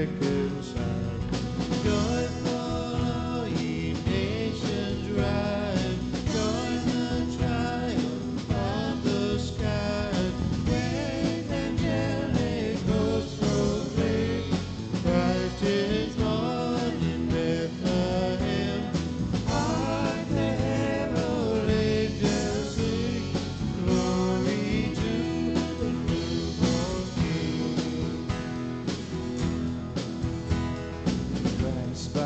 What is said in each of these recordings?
reconciled. Joyful all ye nations rise, join the triumph of the skies. Great angelic hosts proclaim, Christ is born in Bethlehem. Hark the herald angels sing, glory to the newborn King. Christ by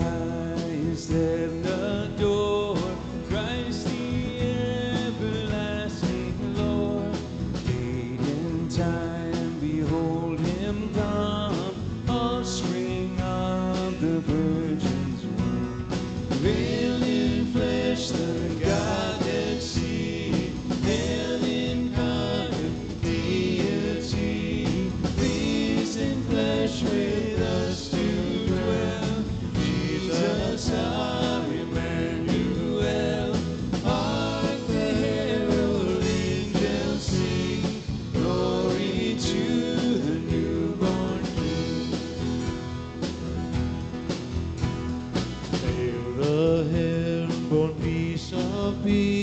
highest heaven adored, Christ the everlasting Lord. Late in time, behold him come, offspring of the Virgin's womb. Veiled in flesh, the Godhead see, hail incarnate deity, pleased in flesh with us to dwell. Jesus our Emmanuel. Hark the herald angels sing, glory to the newborn King. Hail the heaven-born peace of peace.